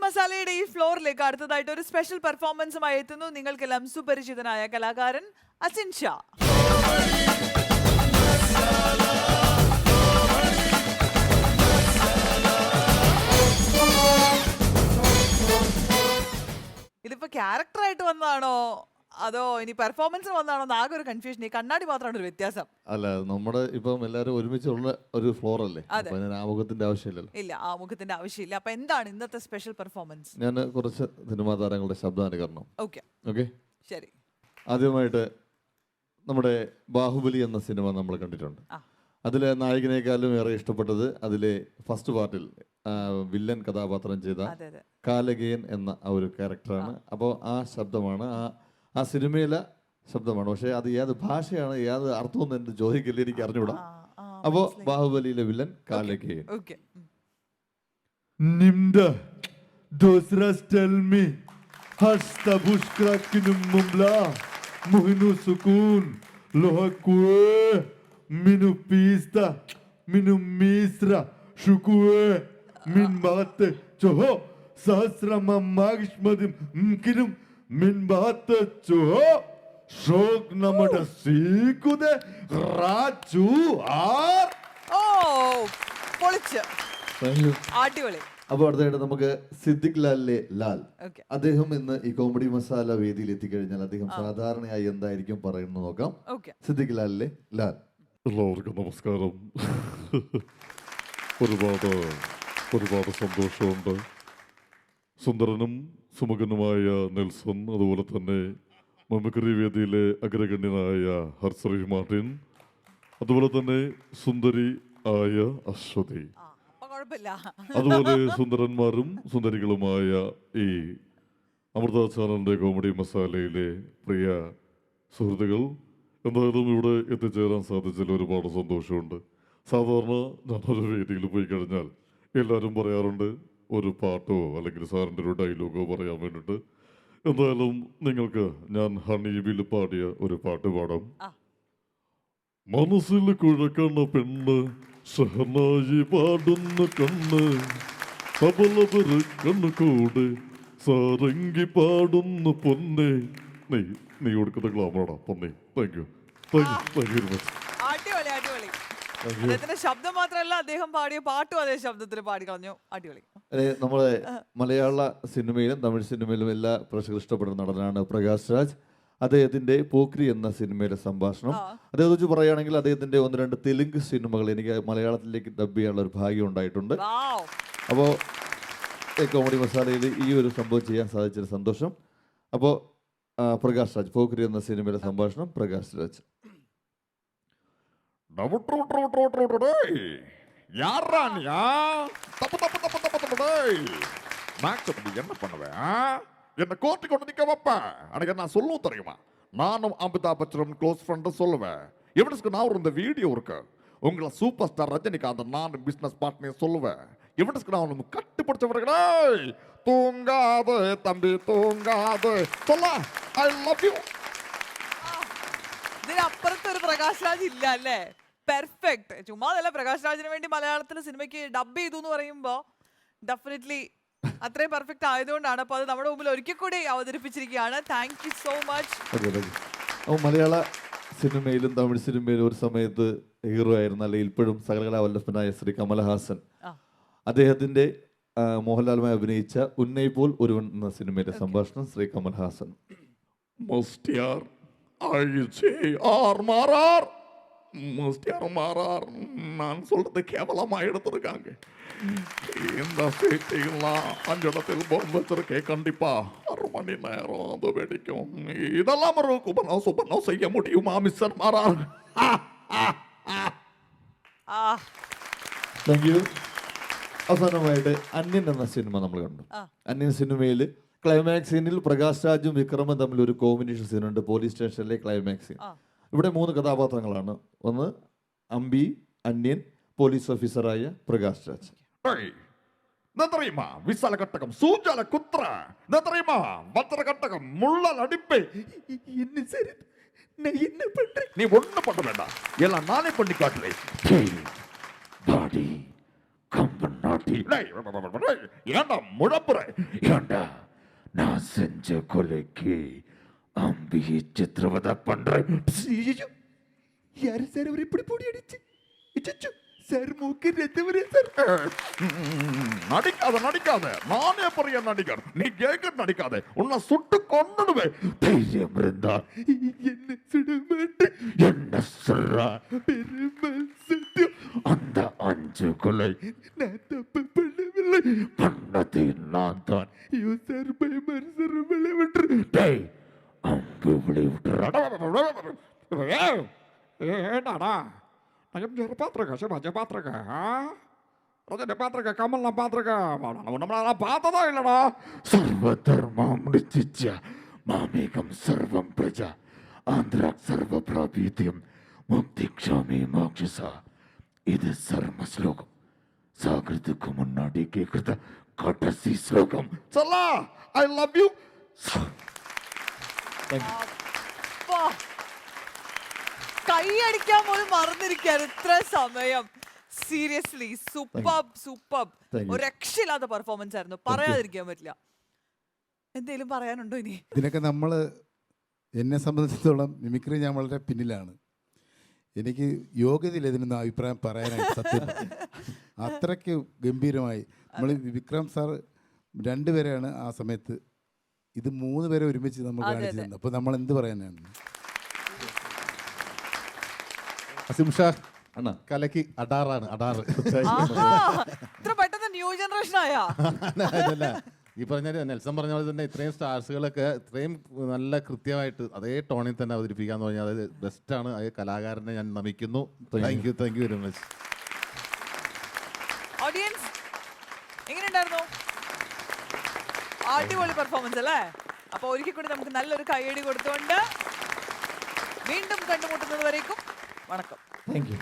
മസാലയുടെ ഈ ഫ്ലോറിലേക്ക് അടുത്തതായിട്ട് ഒരു സ്പെഷ്യൽ പെർഫോമൻസുമായി എത്തുന്നു നിങ്ങൾക്കെല്ലാം സുപരിചിതനായ കലാകാരൻ അസിൻ ഷാ. ഇതിപ്പോ ക്യാരക്ടറായിട്ട് വന്നതാണോ അതോ ഇനി പെർഫോമൻസിന് വന്നതാണോ ആകെ ഒരു കൺഫ്യൂഷൻ. ഈ കണ്ണാടി മാത്രമാണ് ഒരു വ്യത്യാസം. അല്ല, നമ്മുടെ ഇപ്പം എല്ലാവരും ഒരുമിച്ചുള്ള ഒരു ഫ്ലോർ അല്ലേ, ആമുഖത്തിന്റെ ആവശ്യമില്ലല്ലോ. ഇല്ല, ആമുഖത്തിന്റെ ആവശ്യമില്ല. അപ്പൊ എന്താണ് ഇന്നത്തെ സ്പെഷ്യൽ പെർഫോമൻസ്? ഞാൻ കുറച്ച് സിനിമാ താരങ്ങളുടെ ശബ്ദാനുകരണം. ഓക്കെ, ശരി. ആദ്യമായിട്ട് നമ്മുടെ ബാഹുബലി എന്ന സിനിമ നമ്മൾ കണ്ടിട്ടുണ്ട്. അതിലെ നായകനേക്കാളും ഏറെ ഇഷ്ടപ്പെട്ടത് അതിലെ ഫസ്റ്റ് പാർട്ടിൽ വില്ലൻ കഥാപാത്രം ചെയ്ത കാലകേയൻ എന്ന ഒരു ക്യാരക്ടറാണ്. അപ്പോൾ ആ ശബ്ദമാണ് ആ സിനിമയിലെ ശബ്ദമാണ്. പക്ഷെ അത് ഏത് ഭാഷയാണ്, ഏത് അർത്ഥമൊന്നും എന്റെ ചോദിക്കില്ല, എനിക്ക് അറിഞ്ഞൂടാ. അപ്പോ ബാഹുബലിയിലെ വില്ലൻ കാലകേയൻ. നിംദ ദോസ്രാസ് ടെൽ മീ ഹസ്ത ബുഷ്ക്രാക്കിനും മുംല മുഹിനു സുകൂൻ ലോഹക്കുവേ മിനു പീസ്ത മിനു മീസ്ര ഷുക്കുവേ മിൻ ബാത്ത് ചോഹോ സഹസ്രമ മാഗ്ഷ്മദിം കിനും മിൻ ബാത്ത് ചോഹോ ഷോക് നമ്മുടെ സീക്കുദേ റാജു ആർ. ഓ, പൊളിച്ച്. അടിപൊളി. അപ്പോൾ അടുത്തായിട്ട് നമുക്ക് സിദ്ദിഖ് ലാലിലെ ലാൽ. അദ്ദേഹം ഇന്ന് ഈ കോമഡി മസാല വേദിയിൽ എത്തിക്കഴിഞ്ഞാൽ അദ്ദേഹം സാധാരണയായി എന്തായിരിക്കും പറയുന്നത് നോക്കാം. സിദ്ദിഖ് ലാലിലെ ലാൽ. എല്ലാവർക്കും നമസ്കാരം. ഒരുപാട് സന്തോഷമുണ്ട്. സുന്ദരനും സുമുഖനുമായ നെൽസൺ, അതുപോലെ തന്നെ മമിക്രി വേദിയിലെ അഗ്രഗണ്യനായ ഹർശ്രീ മാർട്ടിൻ, അതുപോലെ തന്നെ സുന്ദരി ആയ അശ്വതി, അതുപോലെ സുന്ദരന്മാരും സുന്ദരികളുമായ ഈ അമൃത ചാനലിന്റെ കോമഡി മസാലയിലെ പ്രിയ സുഹൃത്തുക്കൾ, എന്തായാലും ഇവിടെ എത്തിച്ചേരാൻ സാധിച്ചതിൽ ഒരുപാട് സന്തോഷമുണ്ട്. സാധാരണ ഞാനൊരു വേദിയിൽ പോയി കഴിഞ്ഞാൽ എല്ലാവരും പറയാറുണ്ട് ഒരു പാട്ടോ അല്ലെങ്കിൽ സാറിൻ്റെ ഒരു ഡയലോഗോ പറയാൻ വേണ്ടിയിട്ട്. എന്തായാലും നിങ്ങൾക്ക് ഞാൻ ഹണീബിൽ പാടിയ ഒരു പാട്ട് പാടാം. മനസ്സിൽ കുഴക്കണ പെണ്ണ് ഷഹനായി പാടുന്ന കണ്ണ് സബലവര് കണ്ണുകൂട് സാരംഗി പാടുന്ന പൊന്നെ. നീ കൊടുക്കുന്ന ഗ്ലാമറാടാ പൊന്നെ. Thank you very much. അദ്ദേഹത്തിന്റെ ശബ്ദം മാത്രമല്ല, അദ്ദേഹം പാടിയ പാട്ടും അതേ ശബ്ദത്തിൽ പാടി കളഞ്ഞു. അടിപൊളി. നമ്മളെ മലയാള സിനിമയിലും തമിഴ് സിനിമയിലും എല്ലാ പ്രേക്ഷകർ ഇഷ്ടപ്പെടുന്ന നടനാണ് പ്രകാശ് രാജ്. അദ്ദേഹത്തിന്റെ പോക്രി എന്ന സിനിമയിലെ സംഭാഷണം അദ്ദേഹത്തെ വെച്ച് പറയുകയാണെങ്കിൽ അദ്ദേഹത്തിന്റെ 1-2 തെലുങ്ക് സിനിമകൾ എനിക്ക് മലയാളത്തിലേക്ക് ഡബ് ചെയ്യാനുള്ള ഒരു ഭാഗ്യം ഉണ്ടായിട്ടുണ്ട്. അപ്പോൾ കോമഡി മസാലയിൽ ഈ ഒരു സംഭവം ചെയ്യാൻ സാധിച്ചൊരു സന്തോഷം. അപ്പോൾ പ്രകാശ് രാജ്, പോക്രി എന്ന സിനിമയിലെ സംഭാഷണം പ്രകാശ് രാജ്. என்ன பண்ணுவேன்? என்ன கோர்ட்டு கொண்டு நிக்க வைப்பேன். எனக்கு நான் சொல்லவும் தெரியுமா? நானும் அமிதாப் பச்சனும் க்ளோஸ் ஃப்ரெண்ட் சொல்லுவேன். எவனுக்கு நான் ஒரு இந்த வீடியோ இருக்கு, உங்களை சூப்பர் ஸ்டார் ரஜினிகாந்த் நானும் பிசினஸ் பார்ட்னர் சொல்லுவேன். எவனுக்கு நான் ஒன்று கட்டுப்பிடிச்சவர்களே, தூங்காது தம்பி தூங்காது சொல்ல ஐ ലവ് യു. ഇതിനപ്പുറത്തൊരു പ്രകാശ് രാജ് ഇല്ല അല്ലേ? പെർഫെക്റ്റ്. ചുമ്മാതല്ല, പ്രകാശ് രാജിന് വേണ്ടി മലയാളത്തിലെ സിനിമയ്ക്ക് ഡബ് ചെയ്തു എന്ന് പറയുമ്പോൾ ഡെഫിനറ്റ്ലി അത്രയും പെർഫെക്റ്റ് ആയതുകൊണ്ടാണ്. അപ്പോൾ അത് നമ്മുടെ മുമ്പിൽ ഒരിക്കൽ കൂടി അവതരിപ്പിച്ചിരിക്കുകയാണ്. Thank you so much. മലയാള സിനിമയിലും തമിഴ് സിനിമയിലും ഒരു സമയത്ത് ഹീറോ ആയിരുന്ന, അല്ലെങ്കിൽ ഇപ്പോഴും സകലകലാവല്ലഭനായ ശ്രീ കമലഹാസൻ, അദ്ദേഹത്തിന്റെ മോഹൻലാലുമായി അഭിനയിച്ച ഉന്നൈ പോൽ ഒരുവൻ എന്ന സിനിമയിലെ സംഭാഷണം ശ്രീ കമൽഹാസൻ. நான் சொல்றது கேவலமா எடுத்திருக்காங்க. இந்த சீட்டையெல்லாம் 5 இடத்தில் பொம்மை வச்சிருக்கேன். கண்டிப்பா 1/2 மணி நேரம் அது வெடிக்கும். இதெல்லாம் ஒரு குபனோ சுபனோ செய்ய முடியுமா மிஸ்டர் மாறார்? Thank you. അവസാനമായിട്ട് അന്യൻ എന്ന സിനിമ നമ്മൾ കണ്ടു. അന്യൻ സിനിമയിൽ ക്ലൈമാക്സ് സീനിൽ പ്രകാശ് രാജും വിക്രമും തമ്മിൽ ഒരു കോമ്പിനേഷൻ സീനുണ്ട്. പോലീസ് സ്റ്റേഷനിലെ ക്ലൈമാക്സ് സീൻ. ഇവിടെ 3 കഥാപാത്രങ്ങളാണ്. ഒന്ന് അമ്പി, അന്യൻ, പോലീസ് ഓഫീസറായ പ്രകാശ് രാജ്. தெரியுமா விசால கட்டகம் சூஜால குத்ர தெரியுமா வத்திர கட்டகம் முள்ளல் அடிப்பே. என்ன சரி, நான் என்ன பண்றேன்? நீ ஒண்ணு பண்ண வேண்டாம், எல்லாம் நானே பண்ணி காட்டுறேன். பாடி கம்பனா பொண்டாட்டி ஏண்டா முழப்புற ஏண்டா நான் செஞ்ச கொலைக்கு அம்பியை சித்திரவதை பண்றேன். யாரு சார் அவர் இப்படி பொடி அடிச்சு சார் மூக்கு ரத்தவரே சார். நடிக்காத நானே பெரிய நடிகர், நீ கேட்க நடிக்காத, உன்னை சுட்டு கொன்னுடுவேன். தைரியம் இருந்தா என்ன சுட மாட்டேன். என்ன சொல்றா? பெருமாள் சத்தியம் அந்த 5 கொலை நான் தப்பு பண்ணவில்லை. பண்ணது நான் தான். ஐயோ சார் பயமாறு சார் விளைவிட்டு. டேய் அம்பு விளைவிட்டுறா. ஏடாடா நான் எப்படி பார்த்துருக்கேன், சிவாஜி பார்த்துருக்கேன், ரஜினி பார்த்துருக்கேன், கமல்லாம் பார்த்துருக்கேன், நம்மளால பார்த்ததா இல்லடா. சர்வ தர்மா முடிச்சிச்சா மாமேகம் சர்வம் பிரஜா ஆந்திரா சர்வ பிராபீத்தியம் முக்திக்ஷாமி மோக்ஷசா. இது சர்ம ஸ்லோகம், சாகிறதுக்கு முன்னாடி கேட்குறத கடைசி ஸ்லோகம். சொல்லா ஐ லவ் யூ. അപ്പാ. കൈയടിക്കാൻ പോലും മറന്നിരിക്കാൻ ഇത്ര സമയം. Seriously super Thank you. ഒരു രക്ഷയില്ലാത്ത പെർഫോമൻസ് ആയിരുന്നു, പറയാതിരിക്കാൻ പറ്റില്ല. എന്തേലും പറയാനുണ്ടോ ഇനി? ഇതിനൊക്കെ നമ്മൾ, എന്നെ സംബന്ധിച്ചിടത്തോളം മിമിക്രി ഞാൻ വളരെ പിന്നിലാണ്. എനിക്ക് യോഗ്യതയില്ല ഇതിനൊന്നും അഭിപ്രായം പറയാനായിട്ട്. സത്യം അത്രയ്ക്ക് ഗംഭീരമായി. നമ്മൾ വിക്രം സാർ 2 പേരെയാണ് ആ സമയത്ത്, ഇത് 3 പേരെ ഒരുമിച്ച് നമ്മൾ കാണിച്ചു തന്നത്. അപ്പോൾ നമ്മൾ എന്ത് പറയാനാണ്? അസിം ഷാ അണ്ണാ കലക്കി അടാറാണ്, അടാറ്. ആഹാ, ഇത്ര പെട്ടെന്ന് ന്യൂ ജനറേഷൻ ആയാ? അതല്ല, ഈ പറഞ്ഞ നെൽസൺ പറഞ്ഞ പോലെ തന്നെ ഇത്രയും സ്റ്റാർസുകളൊക്കെ ഇത്രയും നല്ല കൃത്യമായിട്ട് അതേ ടോണിൽ തന്നെ അവതരിപ്പിക്കാന്ന് പറഞ്ഞാൽ അത് ബെസ്റ്റാണ്. അത് കലാകാരനെ ഞാൻ നമിക്കുന്നു. Thank you very much. Audience എങ്ങനെയുണ്ടായിരുന്നു? അടിപൊളി പെർഫോമൻസ് അല്ലേ? അപ്പൊ ഒരിക്കൽ കൂടി നമുക്ക് നല്ലൊരു കൈയടി കൊടുത്തുകൊണ്ട് വീണ്ടും കണ്ടുമുട്ടുന്നത് വരേക്കും വണക്കം. Thank you.